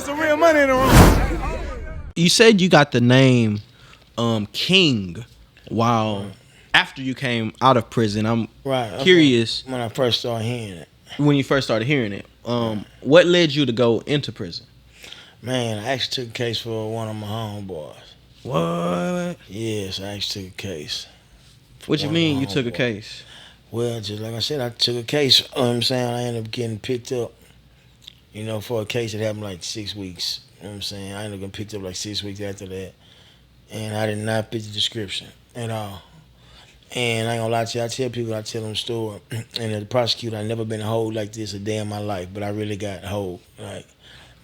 some real money in the room. You said you got the name King while after you came out of prison. I'm curious. When I first started hearing it. When you first started hearing it, what led you to go into prison? Man, I actually took a case for one of my homeboys. What? Yes, I actually took a case. What you mean you took a case? Well, just like I said, I took a case. You know what I'm saying? I ended up getting picked up, for a case that happened like 6 weeks. You know what I'm saying? I ended up getting picked up like 6 weeks after that. And I did not fit the description at all. And I ain't gonna lie to you, I tell people, I tell them the story. And as a prosecutor, I never been hold like this a day in my life, but I really got hold. Like,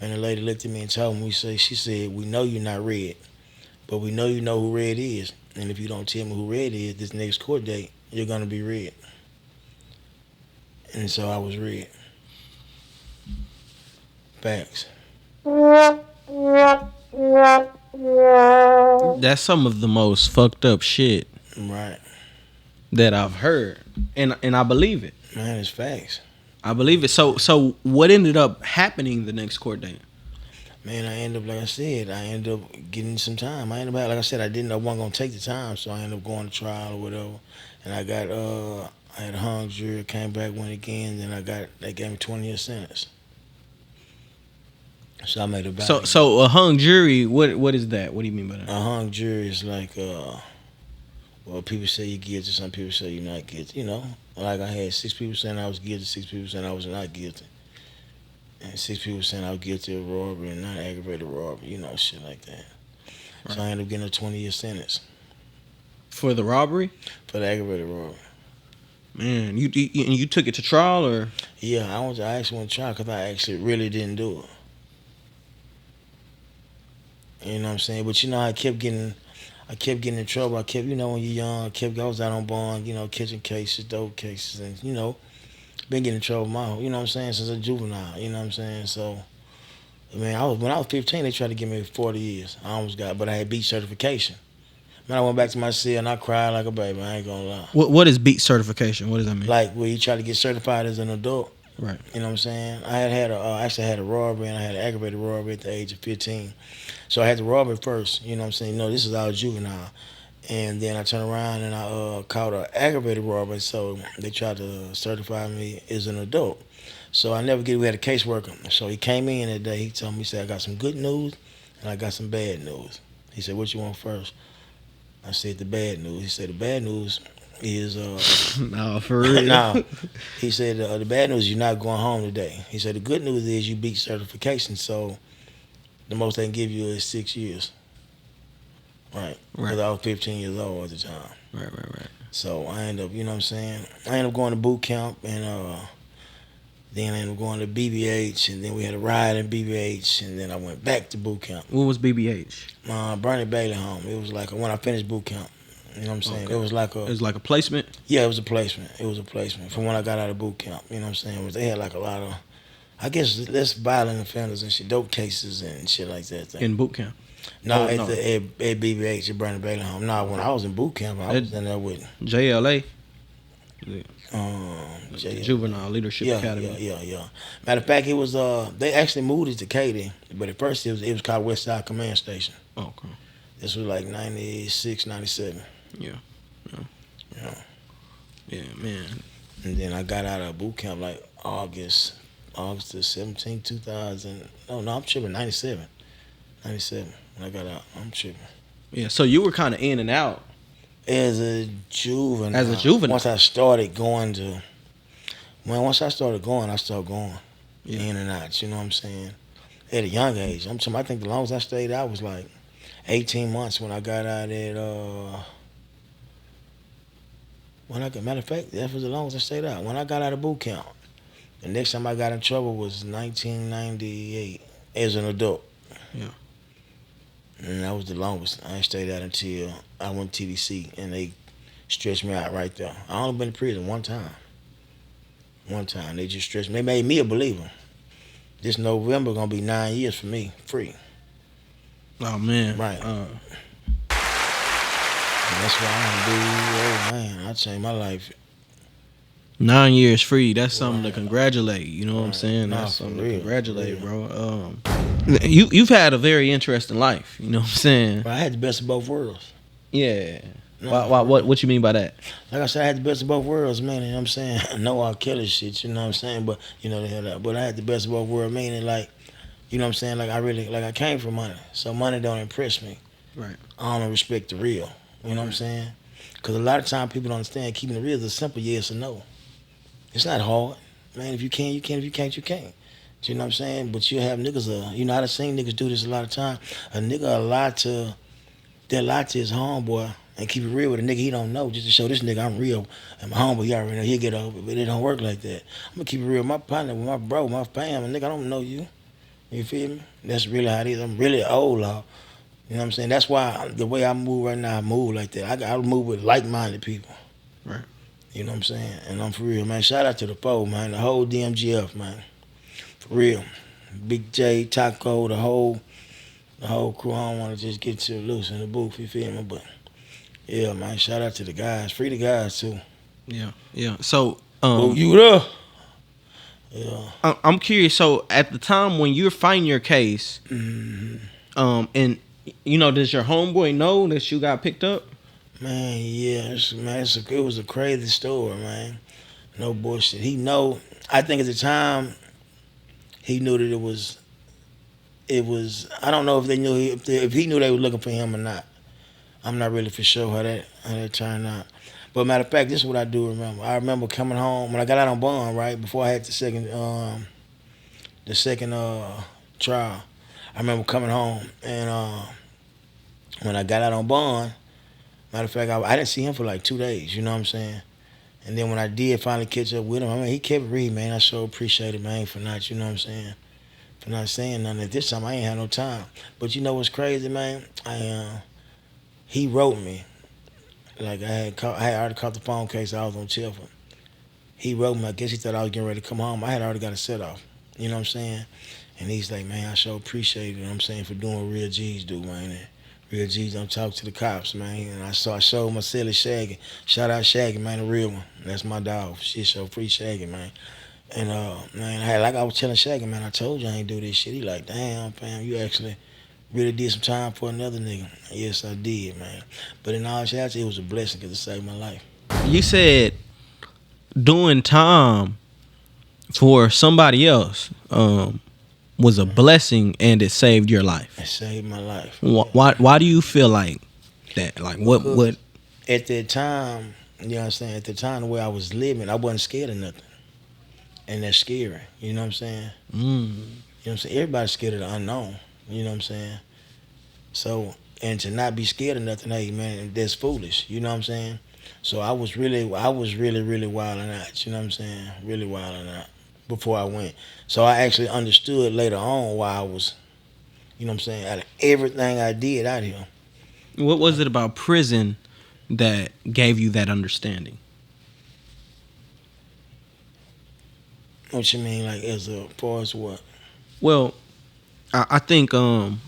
and the lady looked at me and told me, she said, we know you're not Red, but we know you know who Red is. And if you don't tell me who Red is, this next court date, you're gonna be Red. And so I was Red. Facts. That's some of the most fucked up shit. Right. That I've heard, and I believe it. Man, it's facts. I believe it. So what ended up happening the next court date? Man, I ended up, like I said, getting some time. I didn't know I wasn't gonna take the time, so I ended up going to trial or whatever. And I had a hung jury, came back, went again, then they gave me 20-year sentence. So I made it back. So a hung jury, what is that? What do you mean by that? A hung jury is like well, people say you're guilty, some people say you're not guilty, Like I had 6 people saying I was guilty, 6 people saying I was not guilty. And 6 people saying I was guilty of robbery and not aggravated robbery, shit like that. Right. So I ended up getting a 20-year sentence. For the robbery? For the aggravated robbery. Man, you took it to trial, or? Yeah, I actually went to trial because I actually really didn't do it. You know what I'm saying? But I kept getting in trouble. I kept, when you're young, I was out on bond, catching cases, dope cases, and, been getting in trouble since a juvenile, you know what I'm saying? So, man, when I was 15, they tried to give me 40 years. I almost got, but I had beat certification. Man, I went back to my cell and I cried like a baby, I ain't gonna lie. What is beat certification? What does that mean? Like, where you try to get certified as an adult. Right. You know what I'm saying? I actually had a robbery, and I had an aggravated robbery at the age of 15. So I had the robbery first, you know what I'm saying? This is all juvenile. And then I turned around and I caught an aggravated robbery, so they tried to certify me as an adult. So I never we had a caseworker. So he came in that day, he told me, he said, I got some good news and I got some bad news. He said, what you want first? I said, the bad news. He said, the bad news is no, for real. No. He said the bad news is you're not going home today. He said the good news is you beat certification, so the most they can give you is 6 years. Right. Because I was 15 years old at the time. Right. So I ended up, I ended up going to boot camp, and then I ended up going to BBH, and then we had a ride in BBH, and then I went back to boot camp. What was BBH? Bernie Bailey home. It was like when I finished boot camp. You know what I'm saying? Okay. It was like a placement? Yeah, it was a placement. It was a placement from when I got out of boot camp. You know what I'm saying? They had like a lot of, I guess, less violent offenders and shit, dope cases and shit like that. In boot camp? No, at BBH, at Bernie Bailey home. No, when I was in boot camp, I was in there with JLA? Juvenile Leadership Academy. Yeah. Matter of fact, it was they actually moved it to Katy, but at first it was called West Side Command Station. Oh, okay. This was like 96, 97. Yeah, man. And then I got out of boot camp like August the 17th, 2000. Oh, no, I'm tripping, 97. 97 when I got out. I'm tripping. Yeah, so you were kind of in and out. As a juvenile. Once I started going, I started going in and out, you know what I'm saying? At a young age. I think the longest I stayed out was like 18 months when I got out at, matter of fact, that was the longest I stayed out. When I got out of boot camp, the next time I got in trouble was 1998 as an adult. Yeah. And that was the longest. I stayed out until I went to TDC, and they stretched me out right there. I only been in prison one time. They just stretched me. They made me a believer. This November gonna be 9 years for me, free. Oh, man. Right. And that's why I do. Oh, man, I changed my life. 9 years free. That's something to congratulate. You know what I'm saying? Nah, That's something to congratulate, bro. You've had a very interesting life. You know what I'm saying? But I had the best of both worlds. Yeah. No, What you mean by that? Like I said, I had the best of both worlds, man. You know what I'm saying? No R. Kelly shit, you know what I'm saying? But you know the hell that. But I had the best of both worlds, meaning like, you know what I'm saying? Like I came from money, so money don't impress me. Right. I don't respect the real. You know what I'm saying? Because a lot of time people don't understand keeping the real is a simple yes or no. It's not hard, man. If you can, you can. If you can't, you can't. You know what I'm saying? But you have niggas. You know how to seen niggas do this a lot of time. A nigga they'll lie to his homeboy and keep it real with a nigga he don't know just to show this nigga I'm real. And my homeboy, he already know he'll get over it, but it don't work like that. I'm gonna keep it real with my partner, with my bro, my fam. And nigga, I don't know you. You feel me? That's really how it is. I'm really old, law. You know what I'm saying? That's why the way I move right now, I move like that. I move with like-minded people. Right. You know what I'm saying? And I'm for real, man. Shout out to the foe, man. The whole DMGF, man. For real. Big J, Taco, the whole crew. I don't want to just get too loose in the booth, you feel me? But yeah, man. Shout out to the guys. Free the guys too. Yeah. Yeah. So you there? Yeah. I'm curious. So at the time when you're fighting your case, and you know, does your homeboy know that you got picked up? Man, yeah, it was a crazy story, man. No bullshit. He know. I think at the time, he knew that it was. I don't know if they knew if he knew they were looking for him or not. I'm not really for sure how that turned out. But matter of fact, this is what I do remember. I remember coming home when I got out on bond, right before I had the second trial. I remember coming home and when I got out on bond. Matter of fact, I didn't see him for like 2 days, you know what I'm saying? And then when I did finally catch up with him, I mean, he kept reading, man. I so appreciate it, man, for not, you know what I'm saying, for not saying nothing. At this time, I ain't had no time. But you know what's crazy, man? He wrote me. Like, I had already caught the phone case. I was on Tilford. He wrote me. I guess he thought I was getting ready to come home. I had already got a set off, you know what I'm saying? And he's like, man, I so appreciate it, you know what I'm saying, for doing what real G's do, man. And real G's don't talk to the cops, man. And I showed my silly Shaggy. Shout out Shaggy, man, the real one. That's my dog. Shit, so free Shaggy, man. And man, I was telling Shaggy, man, I told you I ain't do this shit. He like, damn, fam, you actually really did some time for another nigga. Yes, I did, man. But in all reality, it was a blessing because it saved my life. You said doing time for somebody else was a blessing and it saved your life. It saved my life. Why do you feel like that? Like what? At the time, you know what I'm saying? At the time, the way I was living, I wasn't scared of nothing. And that's scary. You know what I'm saying? You know what I'm saying? Everybody's scared of the unknown. You know what I'm saying? So, and to not be scared of nothing, hey man, that's foolish. You know what I'm saying? So I was really wilding out. You know what I'm saying? Really wilding out before I went. So I actually understood later on why I was, you know what I'm saying, out of everything I did out here. What was it about prison that gave you that understanding? What you mean, like as far as what? Well, I think to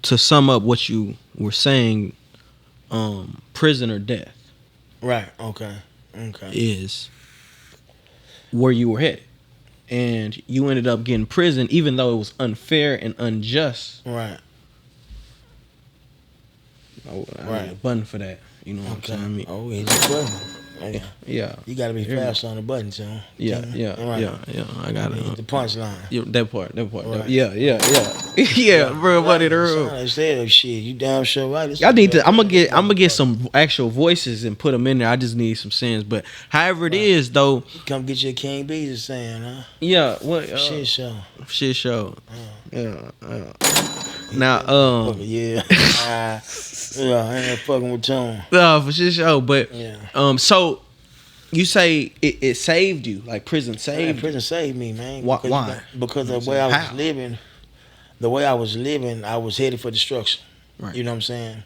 sum up what you were saying, prison or death. Right. Okay. Is where you were headed, and you ended up getting prison, even though it was unfair and unjust. Right. I need a button for that. You know what I'm saying? Oh, he's a button. Yeah. You gotta be fast on the button, too. Yeah. I got it. The punchline. Yeah, that part. Right. Yeah. Yeah, bro. What it is? I said, shit, you damn sure right. I need to. I'm gonna get some actual voices and put them in there. I just need some sins. But however it is, though. Come get your King Beezy saying, huh? Yeah. What? Shit show. Yeah. Now, yeah. I ain't fucking with Tone. No, for sure. But yeah. So you say it saved you, like prison saved you. Prison saved me, man. Why? Because the way I was living, I was headed for destruction. Right. You know what I'm saying?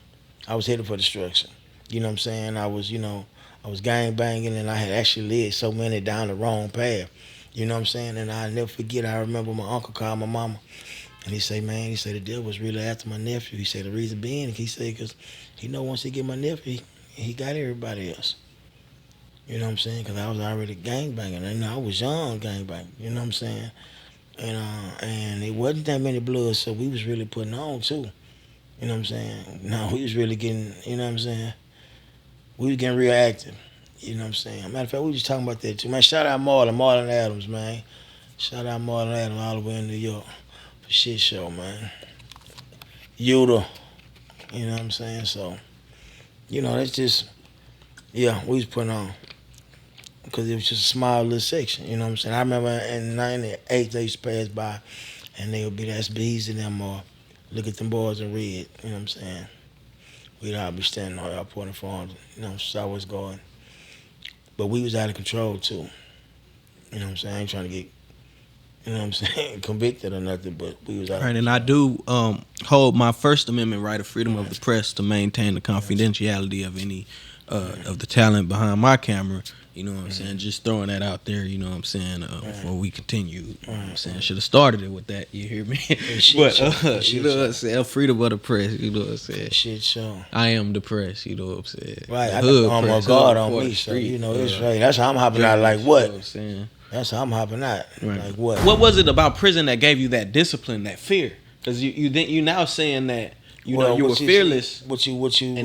I was headed for destruction. You know what I'm saying? I was gang banging, and I had actually led so many down the wrong path. You know what I'm saying? And I'll never forget, I remember my uncle called my mama. And he say, the devil was really after my nephew. He said, the reason being, he said, because he know once he get my nephew, he got everybody else. You know what I'm saying? Because I was already gangbanging. And I was young gangbanging. You know what I'm saying? and it wasn't that many bloods, so we was really putting on too. You know what I'm saying? No, we was really getting. You know what I'm saying? We was getting real active. You know what I'm saying? Matter of fact, we was talking about that too, man. Shout out Marlon Adams, man. Shout out Marlon Adams all the way in New York for shit show, man. Yuta, you know what I'm saying? So, that's just, yeah, we was putting on. Because it was just a small little section, you know what I'm saying? I remember in 98, they used to pass by, and they would be, that's Beezy and them, or look at them boys in red, you know what I'm saying? We'd all be standing on our pointing phones, saw what's going. But we was out of control, too. You know what I'm saying? I ain't trying to get, convicted or nothing, but we was out of Right, control. and I do hold my First Amendment right of freedom of the press to maintain the confidentiality of any of the talent behind my camera. You know what I'm saying? Just throwing that out there, you know what I'm saying, before we continue. You know what I'm saying? Should have started it with that, you hear me? But, you know what I'm saying? Freedom of the press, you know what I'm saying? Shit show. I am the press, you know what I'm saying? Right, I Hood got press, guard hood on for me, the so, street, it's right. That's how I'm hopping out, like you what? know what I'm saying? That's how I'm hopping out. Right. Like what? What was it about prison that gave you that discipline, that fear? Because you now saying that you were fearless. What you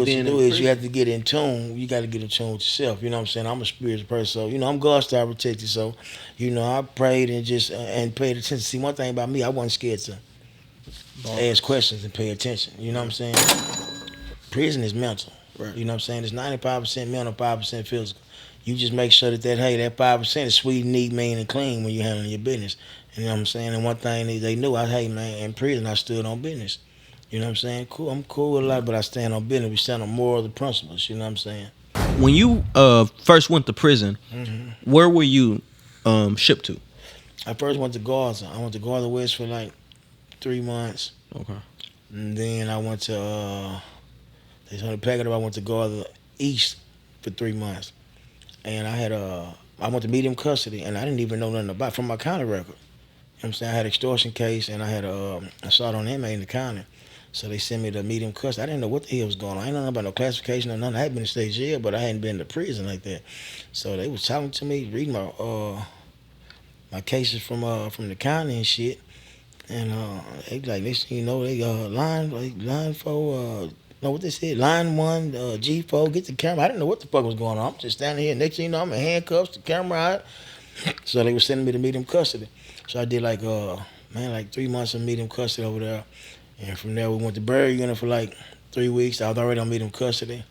then do is you have to get in tune. You got to get in tune with yourself. You know what I'm saying? I'm a spiritual person, so I'm God style protected. So, I prayed and just and paid attention. See, one thing about me, I wasn't scared to ask questions and pay attention. You know what I'm saying? Prison is mental. Right. You know what I'm saying? It's 95% mental, 5% physical. You just make sure that 5% is sweet, neat, mean, and clean when you're handling your business. You know what I'm saying? And one thing they knew, hey man, in prison I stood on business. You know what I'm saying? Cool. I'm cool with a lot, but I stand on business. We stand on morals and principles. You know what I'm saying? When you first went to prison, where were you shipped to? I first went to Gaza. I went to Gaza West for like 3 months. Okay. And then I went to, they told me pack it up. I went to Gaza East for 3 months. And I went to medium custody, and I didn't even know nothing about it from my county record. You know what I'm saying? I had an extortion case, and I had a assault on inmate in the county. So they sent me to medium custody. I didn't know what the hell was going on. I didn't know about no classification or nothing. I had been in state jail, but I hadn't been to prison like that. So they was talking to me, reading my cases from the county and shit. And they like, next thing you know, they line 4, no, what they said, line 1, G4, get the camera. I didn't know what the fuck was going on. I'm just standing here. Next thing you know, I'm in handcuffs, the camera out. So they were sending me to medium custody. So I did like 3 months of medium custody over there. And from there, we went to Berry Unit for like 3 weeks. I was already on medium custody.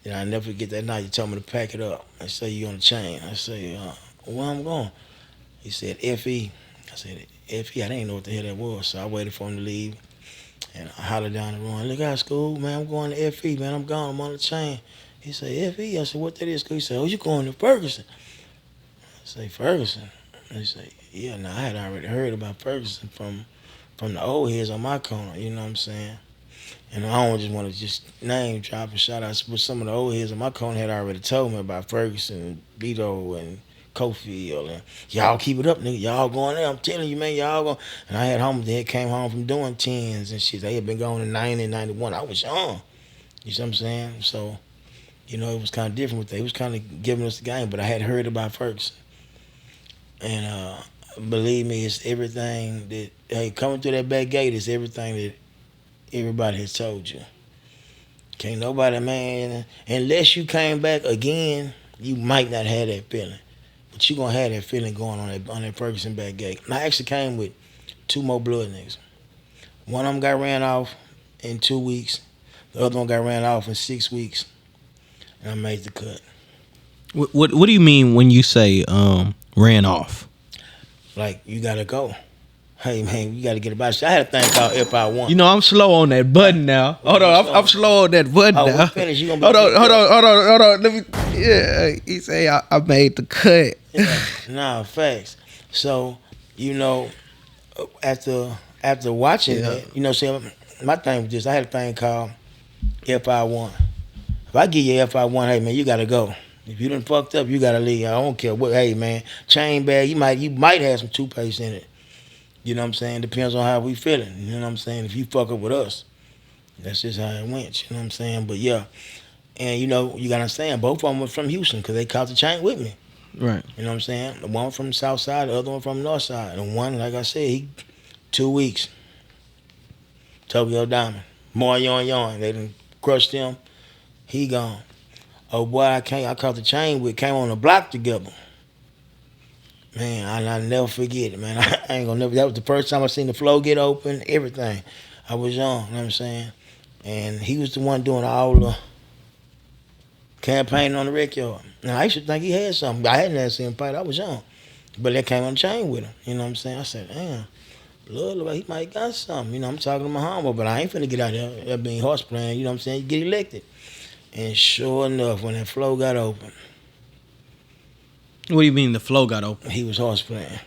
And I never forget that night. You told me to pack it up. I say, you on the chain. I say, where I'm going? He said, FE. I said, FE. I didn't know what the hell that was. So I waited for him to leave. And I hollered down the road, look out, school, man, I'm going to FE, man, I'm gone, I'm on the chain. He said, FE? I said, what that is, school? He said, oh, you going to Ferguson? I say, Ferguson? He said, yeah, now I had already heard about Ferguson from the old heads on my corner, you know what I'm saying? And I don't just want to just name drop and shout out, but some of the old heads on my corner had already told me about Ferguson and Beto and Cofield and y'all keep it up, nigga. Y'all going there. I'm telling you, man, y'all going. And I had homies that came home from doing 10s and shit. They had been going in 90, 91. I was young. You see what I'm saying? So, it was kind of different with that. It was kind of giving us the game, but I had heard about Ferguson. And believe me, it's everything that, hey, coming through that back gate is everything that everybody has told you. Can't nobody, man, unless you came back again, you might not have that feeling. But you gonna have that feeling going on that Ferguson back gate. And I actually came with 2 more blood niggas. One of them got ran off in 2 weeks. The other one got ran off in 6 weeks. And I made the cut. What do you mean when you say ran off? Like, you gotta go. Hey man, you gotta get about it. I had a thing called FI1. I'm slow on that button now. Hold on, I'm slow on that button now. We're finished. You gonna be Hold on. Let me. Yeah, he say I made the cut. Yeah. Nah, facts. So, after watching that, see, my thing was this. I had a thing called FI1. If I give you FI1, hey man, you gotta go. If you done fucked up, you gotta leave. I don't care what. Hey man, chain bag. You might have some toothpaste in it. You know what I'm saying? Depends on how we feeling. You know what I'm saying? If you fuck up with us, that's just how it went. You know what I'm saying? But yeah, and you gotta understand, both of them were from Houston because they caught the chain with me. Right. You know what I'm saying? The one from the south side, the other one from the north side. And one, like I said, he 2 weeks. Tokyo Diamond. More yon. They done crushed him. He gone. Oh boy, I caught the chain with, came on the block together. Man, I never forget it, man. I ain't gonna never. That was the first time I seen the flow get open, everything. I was young, you know what I'm saying? And he was the one doing all the campaigning on the rec yard. Now, I used to think he had something. I hadn't seen him fight. I was young. But that came on the chain with him. You know what I'm saying? I said, damn, Lord, he might got something. You know, I'm talking to my homie, but I ain't finna get out there being horse playing. You know what I'm saying? You get elected. And sure enough, when that flow got open, What do you mean the flow got open? he was horse playing.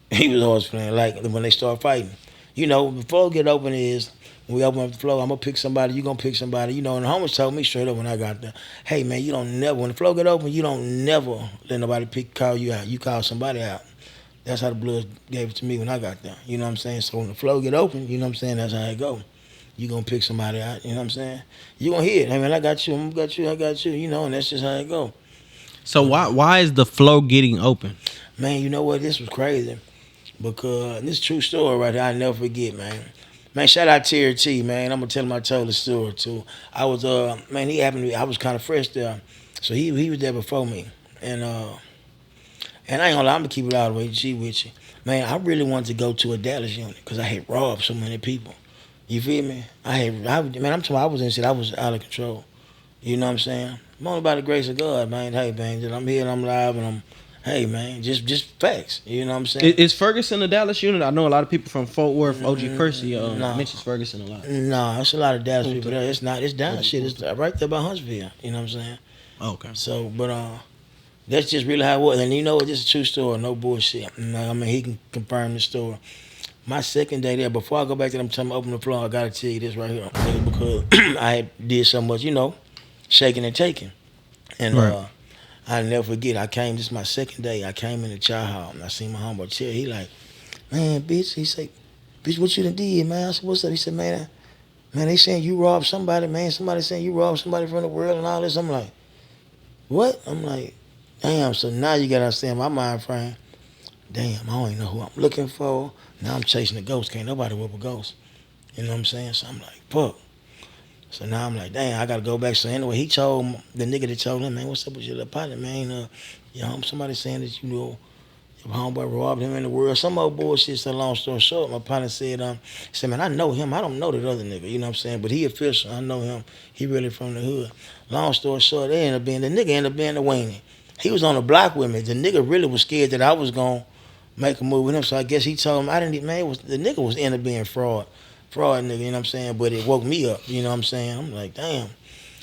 He was horse playing. Like when they start fighting. You know, the flow get open is when we open up the flow, I'm gonna pick somebody, you gonna pick somebody. You know, and the homies told me straight up when I got there, hey man, you don't never, when the flow get open, you don't never let nobody call you out. You call somebody out. That's how the Bloods gave it to me when I got there. You know what I'm saying? So when the flow get open, you know what I'm saying, that's how it go. You gonna pick somebody out, you know what I'm saying? You gonna hear it. Hey man, I got you, I got you, you know, and that's just how it go. So why is the flow getting open? Man, you know what? This was crazy. Because this is a true story right here. I never forget, man. Man, shout out Terry T, man. I'm gonna tell him I told the story too. I was man, he happened to be, I was kind of fresh there. So he was there before me. And I ain't gonna lie, I'm gonna keep it all the way G with you. Man, I really wanted to go to a Dallas unit because I had robbed so many people. You feel me? Man, I'm talking about I was in shit, I was out of control. You know what I'm saying? I'm only by the grace of God, man. Hey, man, I'm here and I'm live and I'm, hey, man, just facts. You know what I'm saying? Is Ferguson a Dallas unit? I know a lot of people from Fort Worth, OG Percy, mentions Ferguson a lot. No, it's a lot of Dallas people there. It's not. It's down shit. It's right there by Huntsville. You know what I'm saying? Okay. So, but that's just really how it was. And you know what? This is a true story. No bullshit. I mean, he can confirm the story. My second day there, before I go back to them, tell me open the floor, I gotta tell you this right here because I did so much, you know, shaking and taking, and right. I never forget. This is my second day. I came in the chow hall and I seen my homeboy chill. He like, man, bitch. He say, bitch, what you done did, man? I said, what's up? He said, man, they saying you robbed somebody, man. Somebody saying you robbed somebody from the world and all this. I'm like, what? I'm like, damn. So now you gotta understand my mind frame. Damn, I don't even know who I'm looking for. Now I'm chasing a ghost. Can't nobody whip a ghost. You know what I'm saying? So I'm like, fuck. So now I'm like, damn, I gotta go back. So anyway, he told the nigga that told him, man, what's up with your little partner, man? Somebody saying that you know your homeboy robbed him in the world. Some old bullshit. So long story short, my partner said, man, I know him. I don't know that other nigga. You know what I'm saying? But he official. I know him. He really from the hood. Long story short, the nigga ended up being the Wayne. He was on the block with me. The nigga really was scared that I was gonna make a move with him. So I guess he told him I didn't. Man, the nigga was ended up being fraud nigga, you know what I'm saying? But it woke me up, you know what I'm saying? I'm like, damn.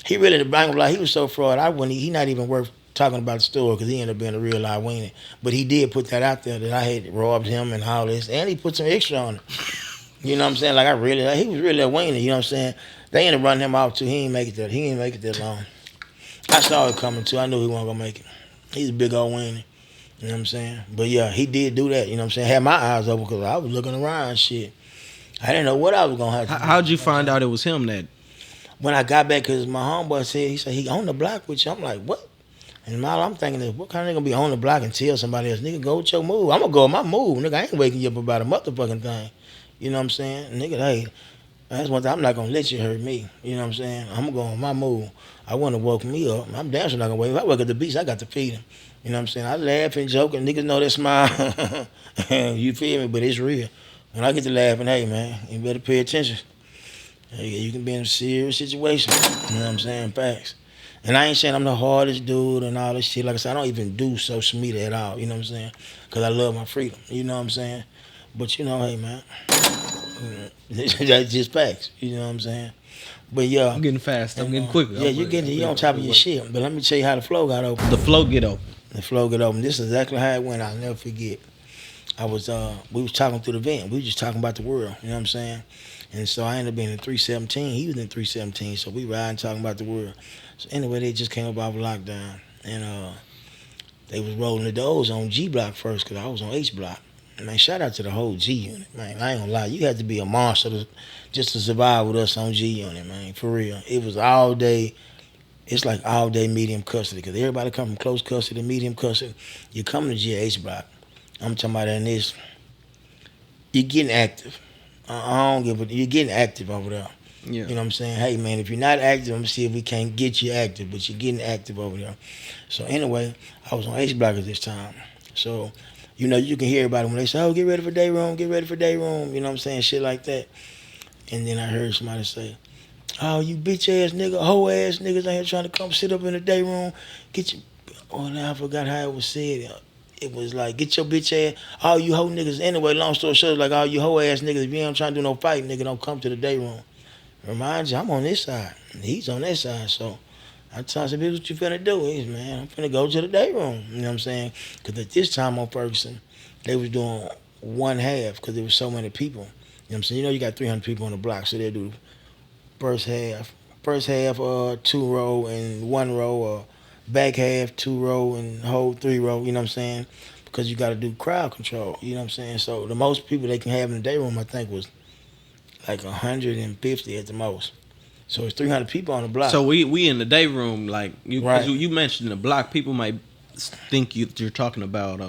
He really, he was so fraud, he not even worth talking about the story because he ended up being a real live weenie. But he did put that out there that I had robbed him and all this. And he put some extra on it. You know what I'm saying? He was really a weenie, you know what I'm saying? They ended up running him out too. He didn't make it that long. I saw it coming too. I knew he wasn't going to make it. He's a big old weenie. You know what I'm saying? But yeah, he did do that, you know what I'm saying? Had my eyes open because I was looking around and shit. I didn't know what I was going to have to do. How'd you find out it was him that? When I got back, because my homeboy said, he on the block with you. I'm like, what? And I'm thinking, what kind of nigga gonna be on the block and tell somebody else, nigga, go with your move. I'm gonna go with my move. Nigga, I ain't waking you up about a motherfucking thing. You know what I'm saying? Nigga, hey, that's one thing. I'm not gonna let you hurt me. You know what I'm saying? I'm gonna go on my move. I wanna woke me up. I'm damn sure not gonna wake. If I wake up the beach, I got to feed him. You know what I'm saying? I laugh and joke and niggas know that smile. You feel me? But it's real. When I get to laughing, hey man, you better pay attention. Hey, you can be in a serious situation. You know what I'm saying? Facts. And I ain't saying I'm the hardest dude and all this shit. Like I said, I don't even do social media at all. You know what I'm saying? Because I love my freedom. You know what I'm saying? But you know, hey man, that's just facts. You know what I'm saying? But yeah, I'm getting fast. I'm getting quicker. Yeah, you're on top of your shit. But let me tell you how the flow got open. The flow get open. The flow get open. This is exactly how it went. I'll never forget. We was talking through the vent. We was just talking about the world. You know what I'm saying? And so I ended up being in 317. He was in 317. So we riding talking about the world. So anyway, they just came up off lockdown. And they was rolling the doors on G Block first because I was on H Block. Man, shout out to the whole G Unit, man. I ain't gonna lie. You had to be a monster just to survive with us on G Unit, man. For real. It was all day it's like all day medium custody because everybody come from close custody to medium custody. You come to GH block. I'm talking about in this. You're getting active. I don't give a. You're getting active over there. Yeah. You know what I'm saying? Hey man, if you're not active, I'm gonna see if we can't get you active. But you're getting active over there. So anyway, I was on H block at this time. So, you can hear everybody when they say, "Oh, get ready for day room, get ready for day room." You know what I'm saying? Shit like that. And then I heard somebody say, "Oh, you bitch ass nigga, hoe ass niggas out here trying to come sit up in the day room. Get your." Oh, now I forgot how it was said. It was like, "Get your bitch ass, all you hoe niggas." Anyway, long story short, like all you hoe ass niggas, if you ain't trying to do no fight, nigga, don't come to the day room. Remind you, I'm on this side. And he's on that side. So I told him, "What you finna do?" He's, "Man, I'm finna go to the day room." You know what I'm saying? Because at this time on Ferguson, they was doing one half because there was so many people. You know what I'm saying? You got 300 people on the block, so they do first half, two row and one row, or back half, two row and whole three row. You know what I'm saying? Because you got to do crowd control. You know what I'm saying? So the most people they can have in the day room, I think, was like 150 at the most. So it's 300 people on the block. So we in the day room, like Right. you mentioned the block. People might think you're talking about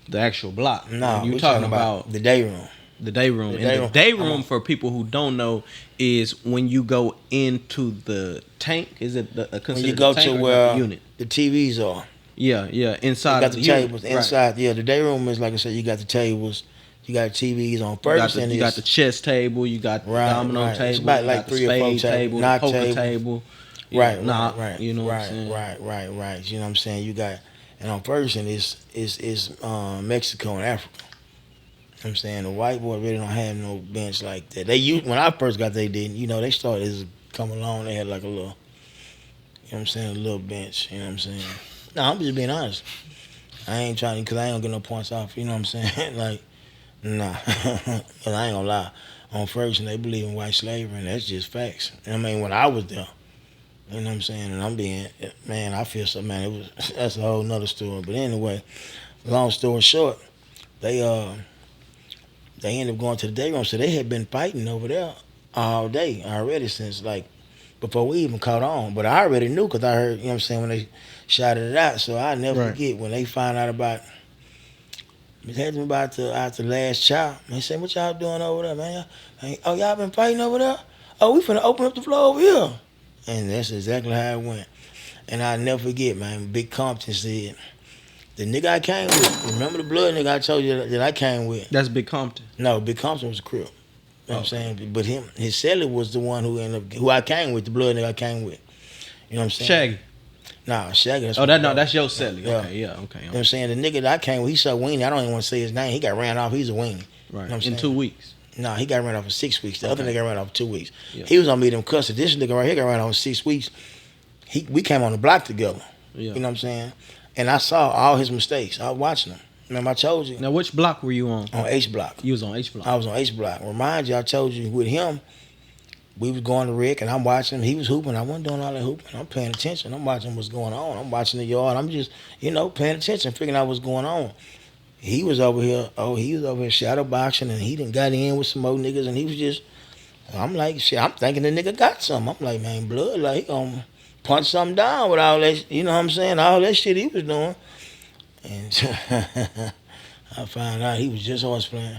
the actual block. No, you're we're talking about the day room. the day room. The day room for people who don't know is when you go into the tank. Is it When you go to where the unit? the TVs are. Yeah, inside. You got of the unit. tables inside. Right. Yeah, the day room is like I said. You got the tables. You got TVs on Ferguson. You got the chess table. You got the domino table. It's about like 3 or 4 table, knock poker table. Right. You know what I'm saying? Right. You know what I'm saying? You got, and on Ferguson is Mexico and Africa. You know what I'm saying? The white boy really don't have no bench like that. They used, when I first got there, they didn't. They started as come along. They had like a little, you know what I'm saying, a little bench. You know what I'm saying? No, I'm just being honest. I ain't trying to, because I ain't gonna get no points off. You know what I'm saying? Like, nah. Cause I ain't gonna lie. On Ferguson, they believe in white slavery, and that's just facts. I mean, when I was there, you know what I'm saying? And I'm being, man, I feel so, man, that's a whole nother story. But anyway, long story short, they ended up going to the day room. So they had been fighting over there all day already since, like, before we even caught on. But I already knew because I heard, you know what I'm saying, when they shouted it out. So I never forget when they find out about, it had me about the last child. They said, "What y'all doing over there, man? Oh, y'all been fighting over there? Oh, we finna open up the floor over here." And that's exactly how it went. And I'll never forget, man, Big Compton said, "The nigga I came with, remember the blood nigga I told you that I came with?" That's Big Compton. No, Big Compton was a crib. You know what I'm saying? But his celly was the one who I came with, the blood nigga I came with. You know what I'm saying? Shaggy. Nah, Shaggy. That's your celly. Okay, okay. You know what I'm saying? The nigga that I came with, he so weenie, I don't even want to say his name. He got ran off. He's a weenie. Right. You know in 2 weeks. Nah, he got ran off for 6 weeks. The other nigga got ran off for 2 weeks. Yeah. He was on medium custody. This nigga right here got ran off for 6 weeks. We came on the block together. Yeah. You know what I'm saying? And I saw all his mistakes. I was watching them. Remember, I told you. Now, which block were you on? On H block. You was on H block. I was on H block. Remind you, I told you with him, we was going to Rick, and I'm watching him. He was hooping. I wasn't doing all that hooping. I'm paying attention. I'm watching what's going on. I'm watching the yard. I'm just, paying attention, figuring out what's going on. He was over here. Oh, he was over here shadow boxing, and he done got in with some more niggas, and he was just. I'm like, shit. I'm thinking the nigga got something. I'm like, man, blood, like he gonna punch something down with all that. You know what I'm saying? All that shit he was doing, and I found out he was just horse playing.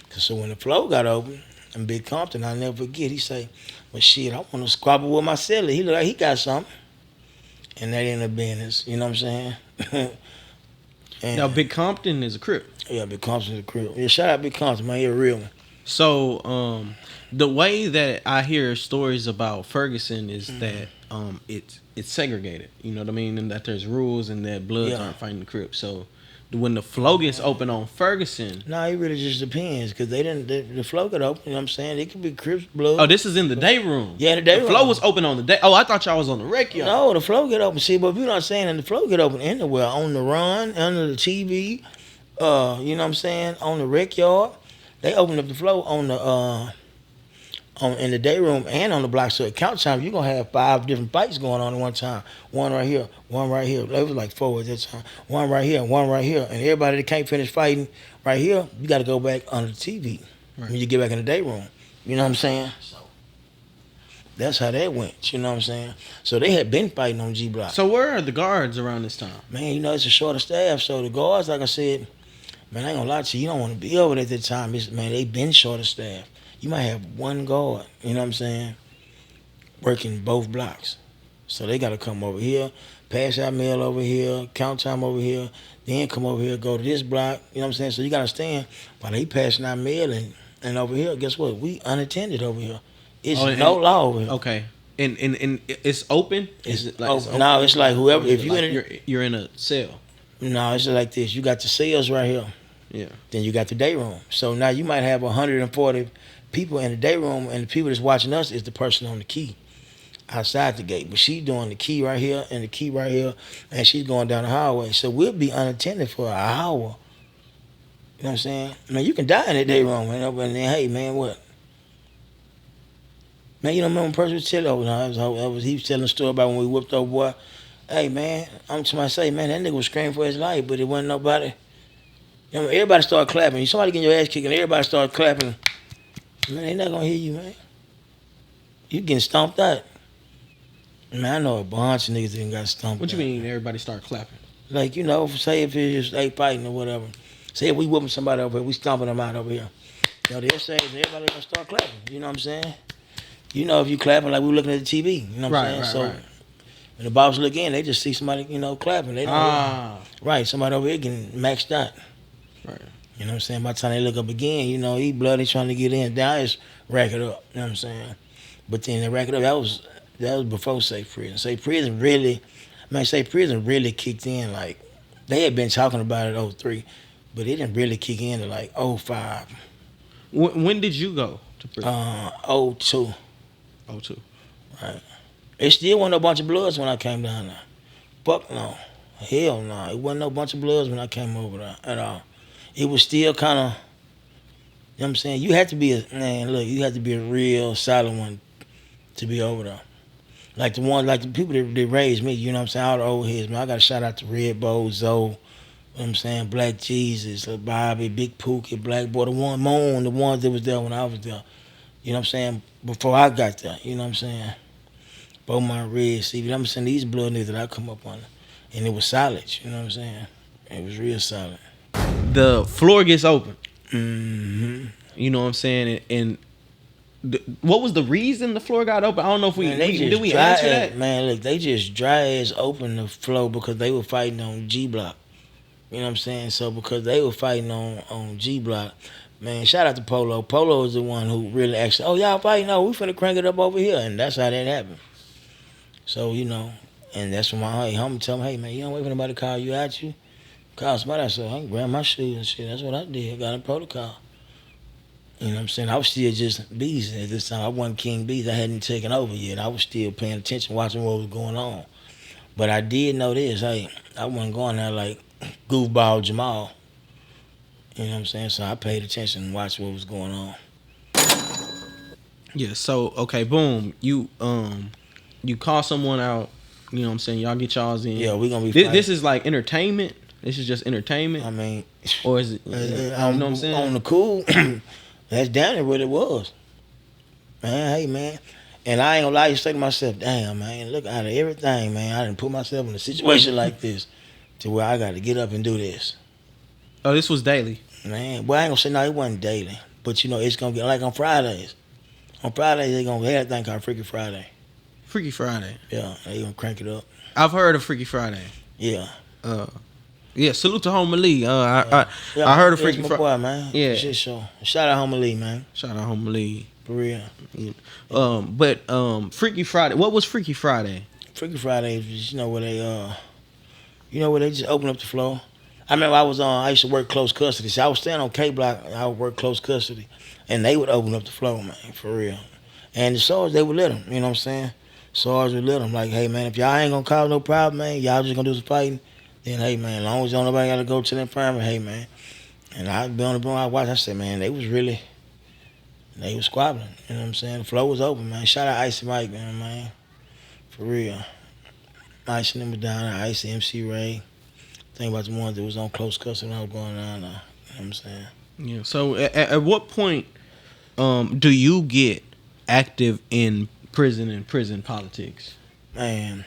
So when the flow got open. And Big Compton, I'll never forget, he say, "Well, shit, I want to squabble with my celly. He look like he got something." And that ain't a business, you know what I'm saying? Now, Big Compton is a crip. Yeah, Big Compton's a crip. Yeah, shout out Big Compton, man, he a real one. So, the way that I hear stories about Ferguson is that it's segregated, you know what I mean? And that there's rules and that Bloods aren't fighting the Crips. So, when the flow gets open on Ferguson... No, it really just depends, because the flow got open, you know what I'm saying? It could be Crips, Bloods. Oh, this is in the day room. Yeah, the day room. The flow was open on the day... Oh, I thought y'all was on the rec yard. No, the flow get open. See, but people not saying that the flow get open anywhere. On the run, under the TV, you know what I'm saying? On the rec yard. They open up the flow on the... in the day room and on the block. So at count time, you're going to have 5 different fights going on at one time. One right here, one right here. It was like 4 at that time. One right here, one right here. And everybody that can't finish fighting right here, you got to go back under the TV when you get back in the day room. You know what I'm saying? So That's how that went. You know what I'm saying? So they had been fighting on G Block. So where are the guards around this time? Man, you know, it's a shorter staff. So the guards, like I said, man, I ain't gonna lie to you. You don't want to be over there at that time. Man, they been shorter staff. You might have one guard, you know what I'm saying, working both blocks. So they got to come over here, pass out mail over here, count time over here, then come over here, go to this block. You know what I'm saying? So you got to understand, while they passing out mail and over here, guess what? We unattended over here. It's no law over here. Okay. And it's open? It's, Is it like, open. it's open? No, it's like whoever. If you like you're in a cell. No, it's like this. You got the cells right here. Yeah. Then you got the day room. So now you might have 140 people in the day room, and the people that's watching us is the person on the key outside the gate. But she's doing the key right here and the key right here, and she's going down the hallway. So we'll be unattended for an hour. You know what I'm saying? Man, you can die in that day room, man. And then, hey, man, what? Man, you don't remember when person was telling, he was telling a story about when we whipped up, boy. Hey, man, I'm somebody say, man, that nigga was screaming for his life, but it wasn't nobody. You know, everybody started clapping. Somebody getting your ass kicked and everybody started clapping. Man, they not gonna hear you, man. You getting stomped out. Man, I know a bunch of niggas that got stomped out. What you mean everybody start clapping? Like, you know, say if it's they fighting or whatever. Say if we whooping somebody over here, we stomping them out over here. You know, they'll say everybody gonna start clapping. You know what I'm saying? You know, if you clapping like we were looking at the TV. You know what I'm saying? Right. When the boss look in, they just see somebody, you know, clapping. They don't right, somebody over here getting maxed out. Right. You know what I'm saying? By the time they look up again, you know, he bloody trying to get in. Down is rack it up. You know what I'm saying? But then they rack it up. That was before Safe Prison. Safe Prison really kicked in. Like, they had been talking about it in 03, but it didn't really kick in to like 05. When did you go to prison? 02. 02. Right. It still wasn't a bunch of bloods when I came down there. Fuck no. Hell no. It wasn't no bunch of bloods when I came over there at all. It was still kind of, you know what I'm saying? You had to be you had to be a real solid one to be over there. Like the people that raised me, you know what I'm saying? All the old heads, man. I got to shout out to Red Bow, Zoe, you know what I'm saying? Black Jesus, Bobby, Big Pookie, Black Boy, the ones that was there when I was there. You know what I'm saying? Before I got there, you know what I'm saying? Beaumont Red, see, you know what I'm saying? These blood niggas that I come up on. And it was solid, you know what I'm saying? It was real solid. The floor gets open. Mm-hmm. You know what I'm saying? And what was the reason the floor got open? I don't know if did we answer that? Man, look, they just dry ass opened the floor because they were fighting on G Block. You know what I'm saying? So because they were fighting on G Block, man, shout out to Polo. Polo is the one who really actually, y'all fighting? No, we finna crank it up over here. And that's how that happened. So, you know, and that's when my homie tell me, hey, man, you don't wait for nobody to call you out you. Call somebody. I said, I can grab my shoes and shit. That's what I did. I got a protocol. You know what I'm saying? I was still just Beezy at this time. I wasn't King Beezy. I hadn't taken over yet. I was still paying attention, watching what was going on. But I did know this. Hey, I wasn't going there like goofball Jamal. You know what I'm saying? So I paid attention and watched what was going on. Yeah, so, okay, boom. You call someone out. You know what I'm saying? Y'all get y'all's in. Yeah, we gonna be this is like entertainment? This is just entertainment? I mean, or is it, you know what I'm saying? On the cool, that's down there what it was. Man, hey, man. And I ain't gonna lie, I used to say to myself, damn, man, look, out of everything, man, I didn't put myself in a situation like this to where I got to get up and do this. Oh, this was daily? Man, well, I ain't gonna say, no, it wasn't daily. But, you know, it's gonna get, like on Fridays. On Fridays, they gonna have a thing called Freaky Friday. Freaky Friday? Yeah, they gonna crank it up. I've heard of Freaky Friday. Yeah. Yeah, salute to Home Lee. I heard of Freaky Friday. boy, man. Yeah. Shit show. Shout out Home Lee, man. Shout out Home Lee. For real. Yeah. But Freaky Friday. What was Freaky Friday? Freaky Friday is, you know, where they just open up the floor. I remember I used to work close custody. So I was staying on K Block. I would work close custody, and they would open up the floor, man, for real. And the SARS, they would let them. You know what I'm saying? SARS would let them. Like, hey, man, if y'all ain't gonna cause no problem, man, y'all just gonna do some fighting. Then, hey, man, as long as nobody got to go to the infirmary, hey, man. And I'd be on the board, I watched, I said, man, they was squabbling. You know what I'm saying? The floor was open, man. Shout out Icy Mike, man. For real. Icy them was down there, Icy, MC Ray. Think about the ones that was on close custody when I was going down there. You know what I'm saying? Yeah, so at what point do you get active in prison and prison politics? Man,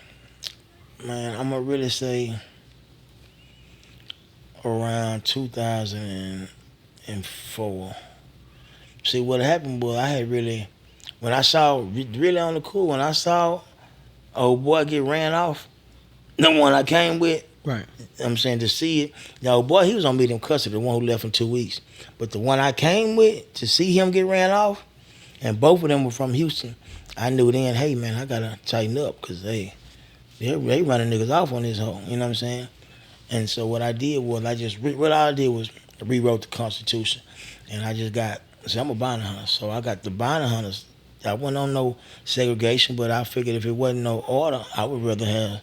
I'm gonna really say around 2004. See, what happened was I had really, when I saw, really on the cool, when I saw old boy get ran off, the one I came with, Right. I'm saying to see it, the old boy, he was on medium custody, the one who left in 2 weeks. But the one I came with, to see him get ran off, and both of them were from Houston, I knew then, hey man, I gotta tighten up, because they running niggas off on this hoe, you know what I'm saying? And so what I did was, what I did was rewrote the Constitution. And I just got, see, I'm a bounty hunter, so I got the bounty hunters. I wasn't on no segregation, but I figured if it wasn't no order, I would rather have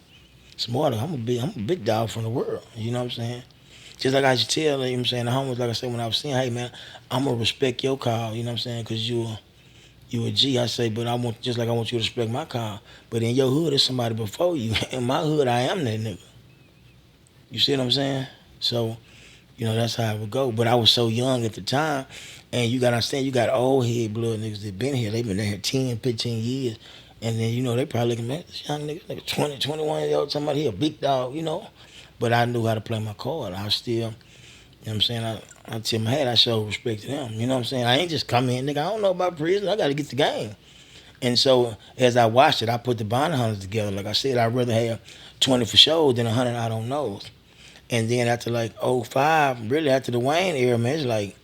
some order. I'm a big dog from the world, you know what I'm saying? Just like I should tell, you know what I'm saying, the homies, like I said when I was saying, hey man, I'm gonna respect your call, you know what I'm saying, because you a G, I say, but I want you to respect my call. But in your hood, there's somebody before you. In my hood, I am that nigga. You see what I'm saying? So, that's how it would go. But I was so young at the time, and you gotta understand, you got old head blood niggas that been here. They been here 10, 15 years. And then, they probably looking at this young nigga 20, 21 years old, somebody here, a big dog, But I knew how to play my card. I was still, you know what I'm saying? I tip my hat, I show respect to them. You know what I'm saying? I ain't just come in, nigga, I don't know about prison. I gotta get the game. And so as I watched it, I put the bounty hunters together. Like I said, I'd rather have 20 for sure than 100 I don't know. And then after like '05, really after the Wayne era, man, it's like,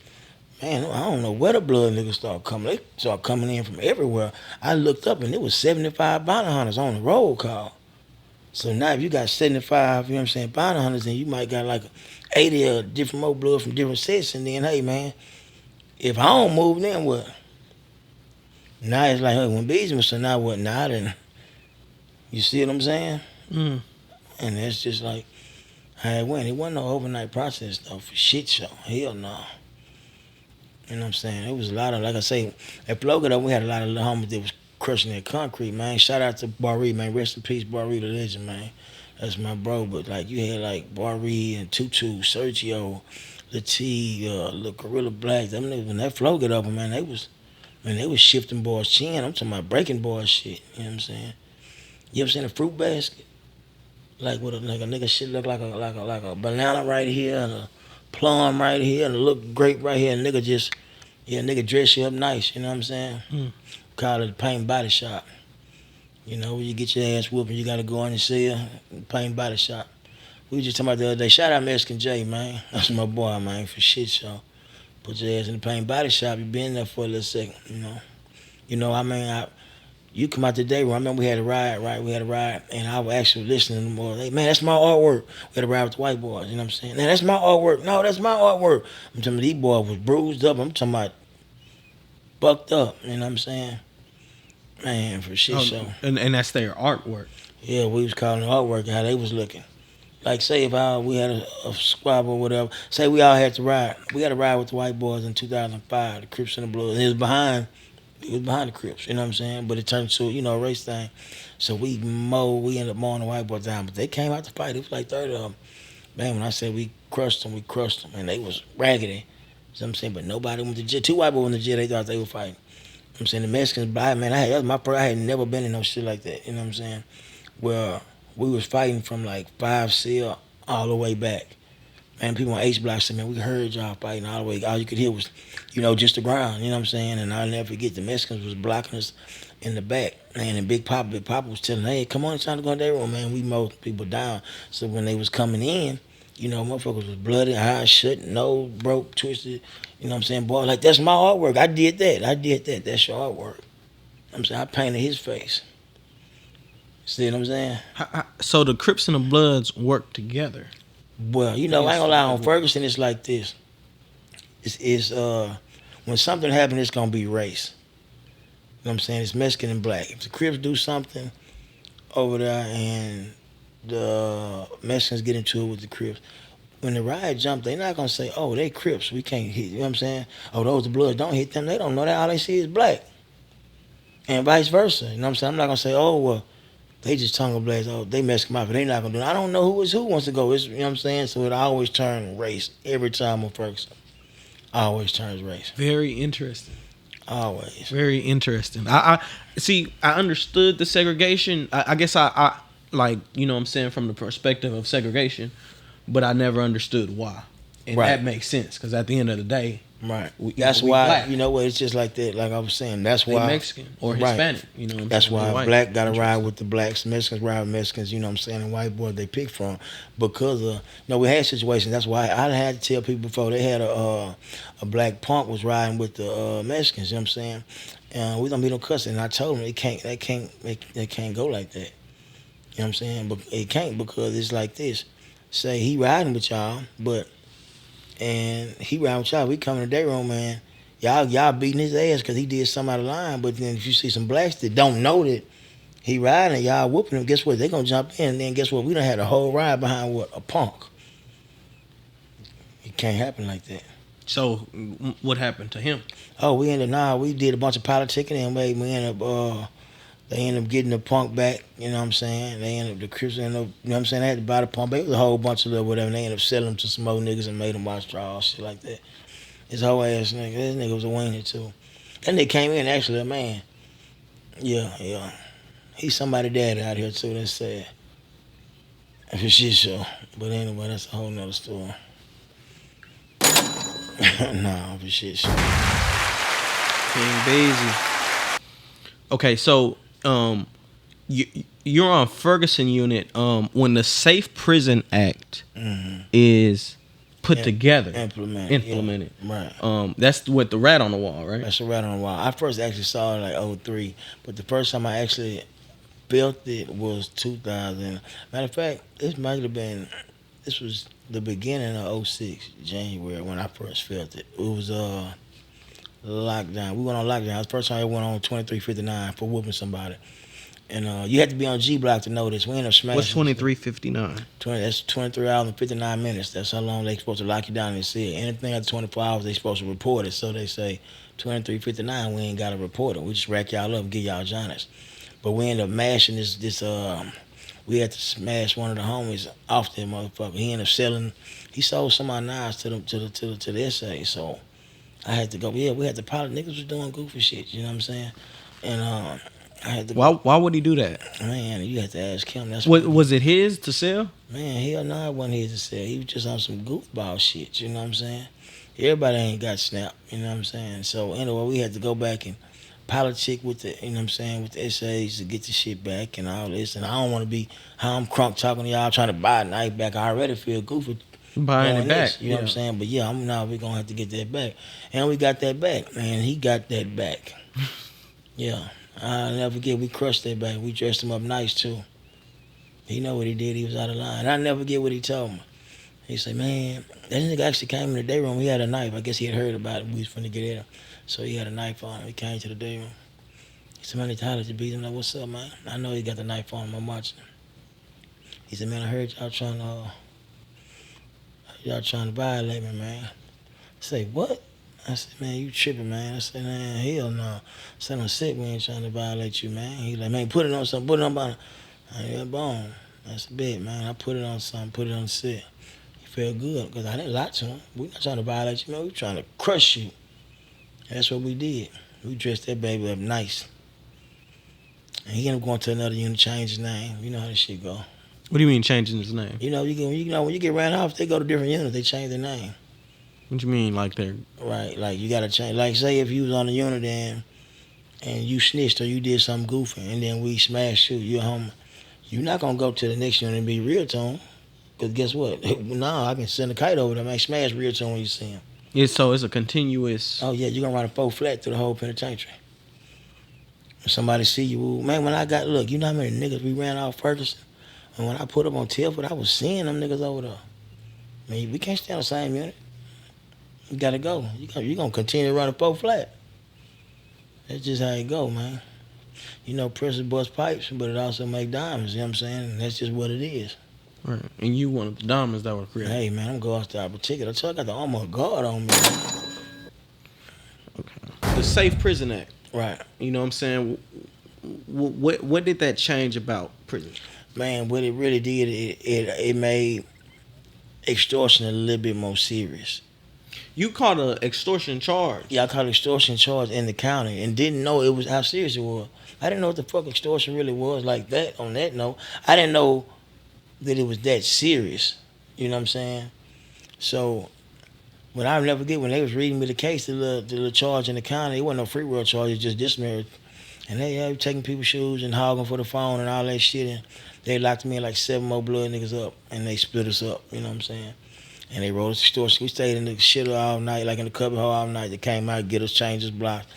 man, I don't know where the blood niggas start coming. They start coming in from everywhere. I looked up and it was 75 bounty hunters on the roll call. So now if you got 75, you know what I'm saying, bounty hunters, then you might got like 80 different more blood from different sets. And then, hey, man, if I don't move, then what? Now it's like, hey, when Beezy was, so now what? Now then, you see what I'm saying? Mm. And that's just like how it went. It wasn't no overnight process, though, for shit show. Hell no. You know what I'm saying? It was a lot of, like I say, at Florida, we had a lot of little homies that was crushing that concrete, man. Shout out to Barry, man. Rest in peace, Barry the legend, man. That's my bro. But, like, you had, like, Barry and Tutu, Sergio, Latif, Lil Gorilla Black. Them niggas, when that flow get up, man, they was shifting boys' chin. I'm talking about breaking boys' shit. You know what I'm saying? You ever seen a fruit basket? Like, with a nigga shit look like a banana right here and a plum right here and a little grape right here. And nigga dress you up nice. You know what I'm saying? Mm. Call it a paint body shop. When you get your ass whooped and you got to go in and see a paint body shop. We were just talking about the other day. Shout out Mexican J, man. That's my boy, man, for shit show. Put your ass in the paint body shop. You been there for a little second, You come out today, I remember we had a ride, right? We had a ride, and I was actually listening to them more. Like, man, that's my artwork. We had a ride with the white boys, you know what I'm saying? Man, that's my artwork. No, that's my artwork. I'm talking about these boys was bruised up. I'm talking about bucked up, you know what I'm saying? Man, for shit show. And that's their artwork. Yeah, we was calling it artwork, how they was looking. Like, say if we had a squabble or whatever, say we all had to ride. We had a ride with the white boys in 2005, the Crips and the Bloods. And it was behind the Crips, you know what I'm saying? But it turned to, a race thing. So we ended up mowing the white boys down. But they came out to fight. It was like 30 of them. Man, when I said we crushed them. And they was raggedy. You know what I'm saying? But nobody went to jail. 2 white boys went to jail. They thought they were fighting. I'm saying the Mexicans, man, that was my first. I had never been in no shit like that. You know what I'm saying? Where we was fighting from like 5 cell all the way back. Man, people on H block said, man, we heard y'all fighting all the way. All you could hear was, just the ground. You know what I'm saying? And I'll never forget the Mexicans was blocking us in the back. Man, and Big Papa was telling, hey, come on, it's time to go in their room, man. We mowed people down. So when they was coming in, motherfuckers was bloody, eyes shut, nose broke, twisted. You know what I'm saying? Boy, like, that's my artwork. I did that. That's your artwork. I'm saying, I painted his face. See what I'm saying? So the Crips and the Bloods work together. Well, I ain't gonna lie, on Ferguson, it's like this. It's when something happens, it's gonna be race. You know what I'm saying? It's Mexican and black. If the Crips do something over there and the Mexicans get into it with the Crips, when the riot jump, they're not gonna say, oh, they Crips, we can't hit. You know what I'm saying? Oh, those the Bloods, don't hit them. They don't know that. All they see is black. And vice versa. You know what I'm saying? I'm not gonna say, oh, well, they just tongue blast. Oh, they Mexican mafia. They not gonna do it. I don't know who wants to go. You know what I'm saying? So it always turns race every time on Ferguson. Always turns race. Very interesting. Always. Very interesting. I see. I understood the segregation. I guess I like, you know what I'm saying, from the perspective of segregation, but I never understood why. And Right. that makes sense because at the end of the day, Right. That's why, black. you know what, it's just like that. Like I was saying, that's they why. Mexican or Right. Hispanic. You know what I'm That's saying? They why white. black got to ride Interesting. with the blacks, Mexicans ride with Mexicans, you know what I'm saying, and white boys they pick from. Because of, we had situations, that's why I had to tell people before, they had a black punk was riding with the Mexicans, you know what I'm saying? And we don't be no cussing. And I told them they can't go like that. You know what I'm saying? But it can't, because it's like this. Say he riding with y'all, and he riding with y'all, we come in the day room, man. Y'all beating his ass because he did something out of line. But then if you see some blacks that don't know that he riding, y'all whooping him, guess what? They gonna jump in, and then guess what? We done had a whole ride behind what? A punk. It can't happen like that. So what happened to him? Oh, we did a bunch of politicking, and we ended up they ended up getting the punk back, you know what I'm saying? They ended up, the Crips ended up, you know what I'm saying? They had to buy the punk back. It was a whole bunch of little whatever, and they ended up selling them to some old niggas and made them watch draws, shit like that. His whole ass nigga. This nigga was a wiener too. That nigga came in actually, man. Yeah. He's somebody daddy out here too, that's sad. For shit show. But anyway, that's a whole nother story. Nah, for shit show. King Beezy. Okay, so you're on Ferguson unit. When the Safe Prison Act is put together, implemented. Yeah. Right. That's what the rat on the wall, right? That's a rat on the wall. I first actually saw it like 2003, but the first time I actually felt it was 2000. Matter of fact, this was the beginning of 2006, January, when I first felt it. It was lockdown. We went on lockdown. It was the first time I went on 2359 for whooping somebody. And you had to be on G Block to know this. We ended up smashing. What's 2359? That's 23 hours and 59 minutes. That's how long they supposed to lock you down in the cell. Anything after 24 hours, they supposed to report it. So they say 2359, we ain't got to report it. We just rack y'all up and give y'all Johnnies. But we ended up mashing this. We had to smash one of the homies off that motherfucker. He ended up selling. He sold some of our knives to the SA. So I had to go. Yeah, we had to pilot. Niggas was doing goofy shit. You know what I'm saying? And I had to. Why would he do that? Man, you had to ask him. That's was it his to sell? Man, hell no, it wasn't his to sell. He was just on some goofball shit. You know what I'm saying? Everybody ain't got snapped. You know what I'm saying? So anyway, we had to go back and politic with the, you know what I'm saying, with the SAs to get the shit back and all this. And I don't want to be how I'm crunk talking to y'all trying to buy a knife back. I already feel goofy buying it back. This, you know what I'm saying? But yeah, we're gonna have to get that back. And we got that back, man. He got that back. Yeah. I'll never forget, we crushed that back. We dressed him up nice too. He know what he did, he was out of line. I'll never forget what he told me. He said, man, that nigga actually came in the day room. He had a knife. I guess he had heard about it. We was finna get at him. So he had a knife on him. He came to the day room. He said, man, he hollered to beat him. Like, what's up, man? I know he got the knife on him. I'm watching him. He said, man, I heard y'all trying to violate me, man. I say, what? I said, man, you tripping, man. I said, man, hell no. I said, I'm sick, we ain't trying to violate you, man. He like, man, put it on something, put it on bottom. I ain't bone. That's a bit, man. I put it on something, put it on the set. He felt good, because I didn't lie to him. We not trying to violate you, man. We trying to crush you. That's what we did. We dressed that baby up nice. And he ended up going to another unit, change his name. You know how this shit go. What do you mean changing his name? You know, when you get ran off, they go to different units, they change their name. What you mean, like they're... Right, like you gotta change. Like say if you was on the unit and you snitched or you did something goofy and then we smashed you, you're home. You're not gonna go to the next unit and be real to him. Cause guess what? Nah, I can send a kite over there, man. Smash real to him when you see him. Yeah, so it's a continuous... Oh yeah, you're gonna run a 4 flat through the whole penitentiary. If somebody see you, man, when I got, look, you know how many niggas we ran off Ferguson? And when I put up on Tilford, I was seeing them niggas over there. Man, we can't stay on the same unit. You gotta go. You gonna continue to run a 4 flat. That's just how it go, man. You know, prison bust pipes, but it also make diamonds, you know what I'm saying? And that's just what it is. Right. And you one of the diamonds that were created. Hey, man, I'm going to the particular. I got the armor of God on me. Okay. The Safe Prison Act. Right. You know what I'm saying? What did that change about prison? Man, what it really did, it made extortion a little bit more serious. You caught a extortion charge. Yeah, I caught extortion charge in the county and didn't know it was how serious it was. I didn't know what the fuck extortion really was like that. On that note, I didn't know that it was that serious. You know what I'm saying? So when I never get when they was reading me the case, the little charge in the county, it wasn't no free world charge, it just dismarriage. And they had taking people's shoes and hogging for the phone and all that shit. And they locked me and like 7 more blood niggas up and they split us up. You know what I'm saying? And they rolled us extortion. We stayed in the shit all night, like in the cubby hole all night. They came out, get us, changed us, blocked,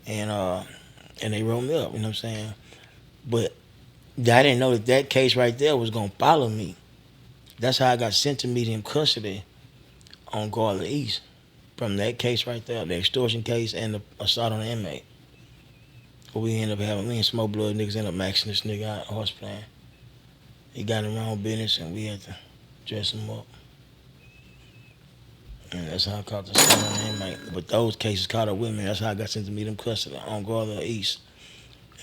and they rolled me up. You know what I'm saying? But I didn't know that case right there was gonna follow me. That's how I got sent to medium custody on Garland East from that case right there, the extortion case and the assault on the inmate. But we ended up having me and Smoke Blood niggas ended up maxing this nigga out horse playing. He got in the wrong business and we had to dress him up. And that's how I caught the assault on the inmate. But those cases caught up with me. That's how I got sent to medium custody on Garland East.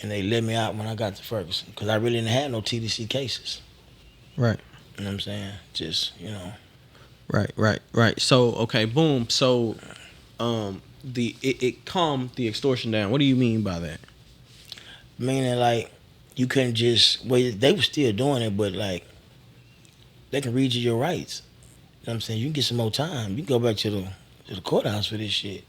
And they let me out when I got to Ferguson because I really didn't have no TDC cases. Right. You know what I'm saying? Just, you know. Right. So, okay, boom. So, it calmed the extortion down. What do you mean by that? Meaning, like, you couldn't just, well, they were still doing it, but, like, they can read you your rights. You know what I'm saying? You can get some more time. You can go back to the courthouse for this shit.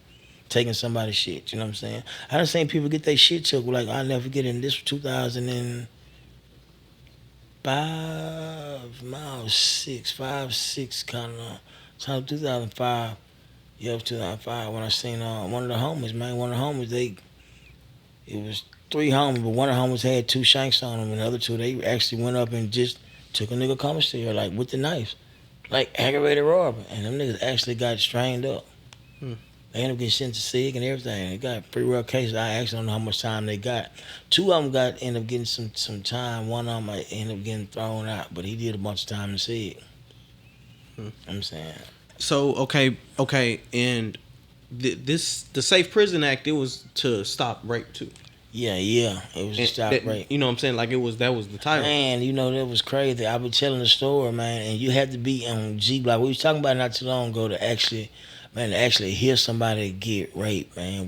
Taking somebody's shit, you know what I'm saying? I done seen people get their shit took, like, I'll never forget in this 2005, 6 kind of, 2005. Yeah, it was 2005 when I seen one of the homies, man. One of the homies, it was 3 homies, but one of the homies had 2 shanks on them, and the other 2, they actually went up and just took a nigga commissary, like, with the knives. Like, aggravated robbery. And them niggas actually got strained up. They ended up getting sent to SIG and everything. They got pretty real cases. I actually don't know how much time they got. 2 of them ended up getting some time. One of them ended up getting thrown out, but he did a bunch of time in SIG. I'm saying. So, okay, and the Safe Prison Act, it was to stop rape too. Yeah, it was to stop rape. You know what I'm saying? Like that was the title. Man, you know, that was crazy. I was telling the story, man, and you had to be on G Block. We was talking about it not too long ago to actually hear somebody get raped, man,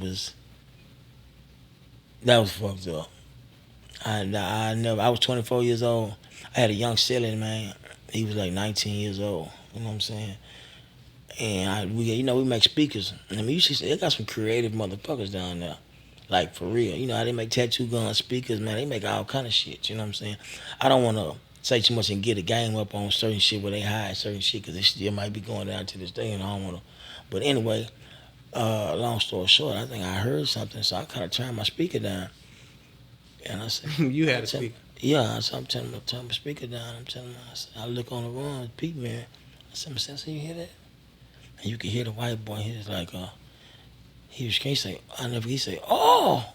that was fucked up. I was 24 years old. I had a young celly, man. He was like 19 years old. You know what I'm saying? And we make speakers. I mean, you see, they got some creative motherfuckers down there. Like, for real. You know how they make tattoo gun speakers, man. They make all kind of shit, you know what I'm saying? I don't want to say too much and get a game up on certain shit where they hide certain shit because they still might be going down to this day and I don't want to. But anyway, long story short, I think I heard something, so I kind of turned my speaker down. And I said... You had a speaker? Yeah, so I'm telling him to turn my speaker down. I'm telling him, I look on the run, Pete, man. I said, "Sensei, you hear that?" And you could hear the white boy, he was like, he say, he say, oh,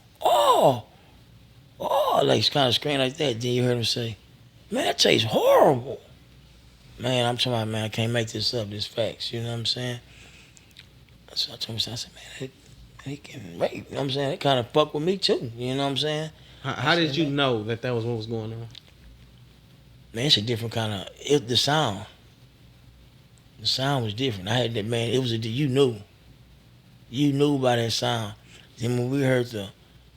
like he's kind of screaming like that. Then you heard him say, "Man, that tastes horrible." Man, I'm talking about, man, I can't make this up, this facts, you know what I'm saying? So I told him, I said, man, he can rape, you know what I'm saying? It kind of fucked with me too, you know what I'm saying? How did you know that was what was going on? Man, it's a different kind of, the sound. The sound was different. I had that, man, you knew by that sound. Then when we heard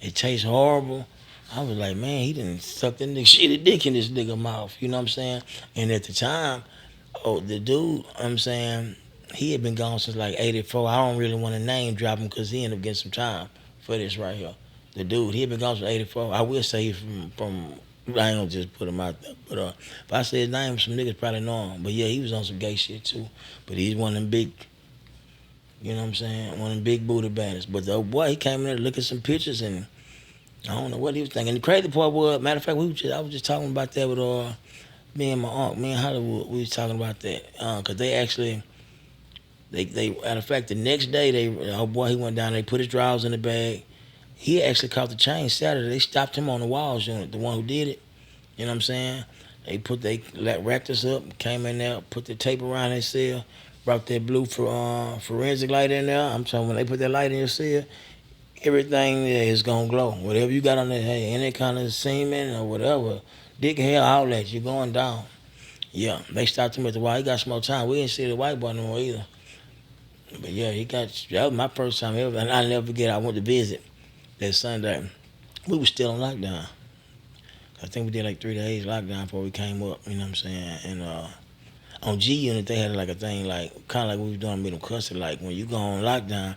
it tastes horrible, I was like, man, he done sucked that nigga shitty dick in this nigga mouth, you know what I'm saying? And at the time, the dude, I'm saying, he had been gone since like 84. I don't really want to name drop him because he ended up getting some time for this right here. The dude, he had been gone since 84. I will say he's from I ain't gonna just put him out there. But if I say his name, some niggas probably know him. But yeah, he was on some gay shit too. But he's one of them big, you know what I'm saying? One of them big booty bandits. But the boy, he came in there to look at some pictures and I don't know what he was thinking. The crazy part was, matter of fact, I was just talking about that with me and my aunt, me and Hollywood. We was talking about that. Cause they actually, matter of fact, the next day, our boy, he went down, they put his drawers in the bag. He actually caught the chain Saturday. They stopped him on the walls unit, the one who did it. You know what I'm saying? They racked us up, came in there, put the tape around their cell, brought that blue forensic light in there. I'm talking when they put that light in your cell, everything there is gonna glow. Whatever you got on there, hey, any kind of semen or whatever, dick, hair, outlet, you're going down. Yeah, they stopped him at the wall. He got some more time. We didn't see the white boy no more either. But yeah, that was my first time ever. And I'll never forget, I went to visit that Sunday. We were still on lockdown. I think we did like 3 days lockdown before we came up, you know what I'm saying? And on G Unit, they had like a thing like, kind of like we was doing Middle Custody, like when you go on lockdown,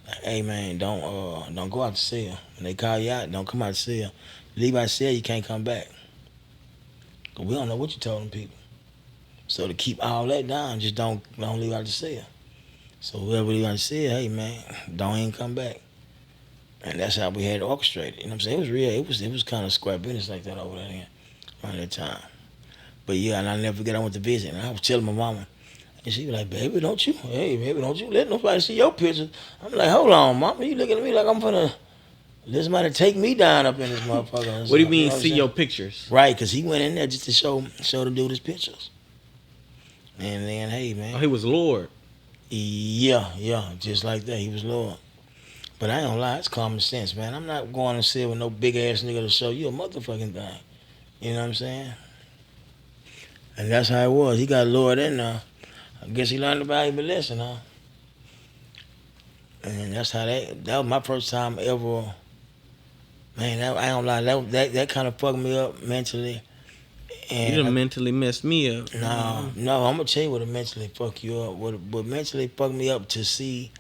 like, hey man, don't go out the cell. When they call you out, don't come out the cell. Leave out the cell, you can't come back. Cause we don't know what you told them people. So to keep all that down, just don't leave out the cell. So whoever leave out the cell, hey man, don't even come back. And that's how we had it orchestrated. You know what I'm saying? It was real. It was kind of square business like that over there around that time. But yeah, and I'll never forget, I went to visit, and I was telling my mama, and she was like, baby, don't you let nobody see your pictures. I'm like, hold on, mama, you looking at me like I'm finna let somebody take me down up in this motherfucker. What do you mean, know what see your pictures? Right, because he went in there just to show the dude his pictures. And then, hey, man. Oh, he was Lord. Yeah, just like that. He was Lord. But I ain't gonna lie, it's common sense, man. I'm not going to sit with no big ass nigga to show you a motherfucking thing. You know what I'm saying? And that's how it was. He got lured in there. I guess he learned a valuable lesson, huh? And that's how that was my first time ever. Man, I ain't gonna lie, that kind of fucked me up mentally. And You done mentally messed me up. No, I'm gonna tell you what mentally fuck you up. What mentally fucked me up to see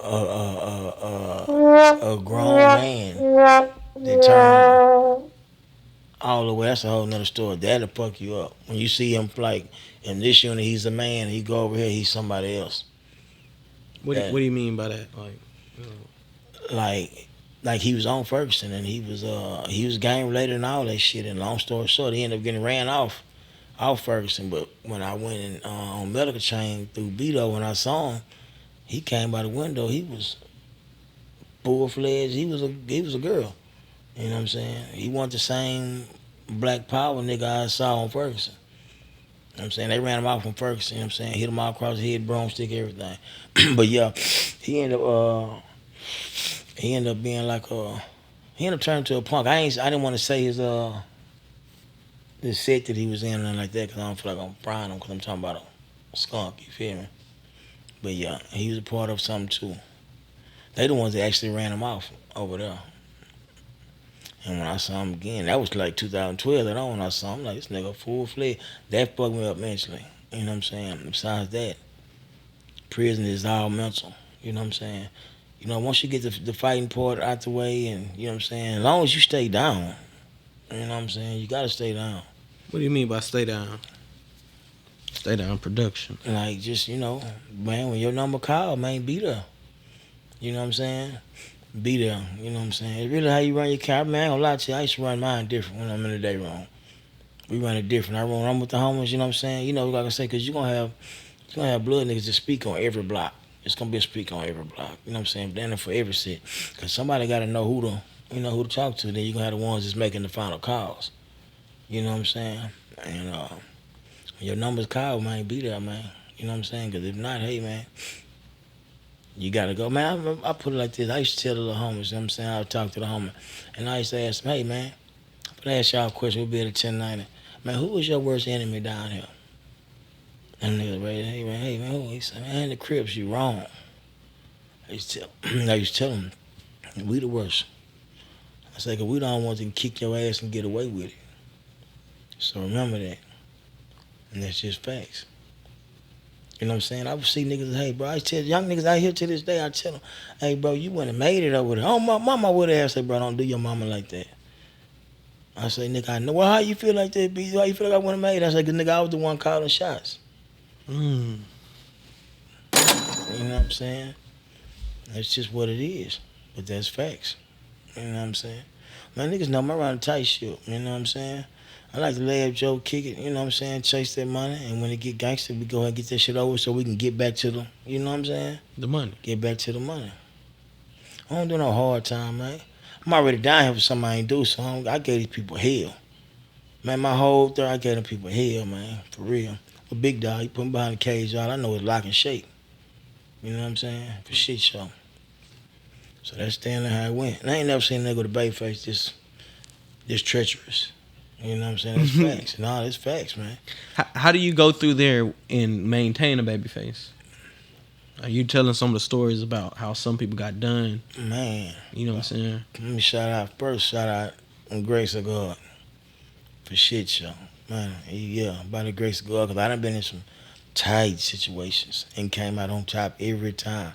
a grown man that turned all the way. That's a whole nother story. That'll fuck you up when you see him like in this unit. He's a man. He go over here. He's somebody else. What do you mean by that? Like he was on Ferguson and he was gang related and all that shit. And long story short, he ended up getting ran off Ferguson. But when I went in, on medical chain through Beto, when I saw him, he came by the window. He was full fledged. He was a girl. You know what I'm saying? He wasn't the same black power nigga I saw on Ferguson. You know what I'm saying? They ran him off from Ferguson. You know what I'm saying? Hit him all across the head, broomstick, everything. But yeah, he ended up being like he ended up turning to a punk. I didn't want to say his the set that he was in or nothing like that because I don't feel like I'm frying him because I'm talking about a skunk. You feel me? But yeah, he was a part of something too. They the ones that actually ran him off over there. And when I saw him again, that was like 2012. That on when I saw him, like this nigga full fledged. That fucked me up mentally. You know what I'm saying? Besides that, prison is all mental. You know what I'm saying? You know, once you get the fighting part out the way, and you know what I'm saying, as long as you stay down, you know what I'm saying, you gotta stay down. What do you mean by stay down? Stay down production. Like just, you know, man, when your number call, man, be there. You know what I'm saying? Be there. You know what I'm saying? It's really how you run your car. Man, I ain't gonna lie to you, I used to run mine different when I'm in the day room. We run it different. I run with the homies, you know what I'm saying? You know, like I say, because you're gonna have blood niggas that speak on every block. It's gonna be a speak on every block. You know what I'm saying? Then for every set. Because somebody gotta know who to talk to. Then you're gonna have the ones that's making the final calls. You know what I'm saying? And when your number's called, man, be there, man. You know what I'm saying? Because if not, hey, man, you gotta go. Man, I put it like this. I used to tell the little homies, you know what I'm saying? I would talk to the homie. And I used to ask them, hey, man, I'm gonna ask y'all a question. We'll be at a 1090. Man, who was your worst enemy down here? And niggas raised, hey man, who? He said, man, the Crips, you wrong. I used to tell him, we the worst. I said, cause we don't want to kick your ass and get away with it. So remember that. And that's just facts. You know what I'm saying? I would see niggas, hey bro, I tell young niggas out here to this day, I tell them, hey bro, you wouldn't have made it over there. Oh, my mama would have said, bro, don't do your mama like that. I say, nigga, I know. Well, how you feel like that, Beezy? How you feel like I wouldn't have made it? I say, cause nigga, I was the one calling shots. You know what I'm saying? That's just what it is. But that's facts. You know what I'm saying? Man, niggas know me around the tight shit. You know what I'm saying? I like to lay up, Joe, kick it, you know what I'm saying? Chase that money. And when it get gangster, we go ahead and get that shit over so we can get back to the, you know what I'm saying? The money. Get back to the money. I don't do no hard time, man. I'm already down here for something I ain't do, so I gave these people hell. Man, my whole thing, I gave them people hell, man. For real. A big dog, he put him behind the cage, y'all. I know it's lock and shake. You know what I'm saying? For shit show. So that's standing how it went. And I ain't never seen a nigga with a baby face this treacherous. You know what I'm saying? That's facts. No, that's facts, man. How do you go through there and maintain a baby face? Are you telling some of the stories about how some people got done? Man, You know what I'm saying? let me shout out on Grace of God for shit show. Man, yeah, by the grace of God, because I done been in some tight situations and came out on top every time.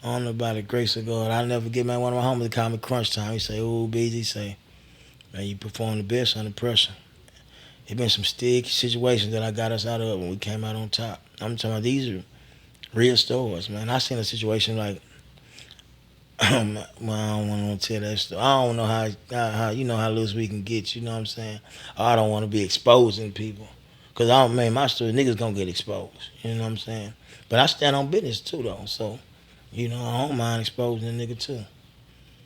I don't know by the grace of God. I'll never get one of my homies to call me crunch time. He say, "Oh, Beezy," say, "Man, you perform the best under pressure." It been some sticky situations that I got us out of when we came out on top. I'm talking about these are real stories, man. I seen a situation like, well, I don't want to tell that story. I don't know how you know how loose we can get. You know what I'm saying? I don't want to be exposing people, cause I don't man my story niggas gonna get exposed. You know what I'm saying? But I stand on business too though, so you know I don't mind exposing a nigga too.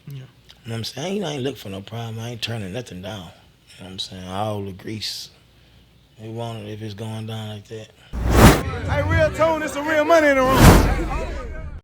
Yeah. You know what I'm saying? You know, I ain't looking for no problem. I ain't turning nothing down. You know what I'm saying? All the grease. We want it if it's going down like that. Hey, real tone, it's some real money in the room.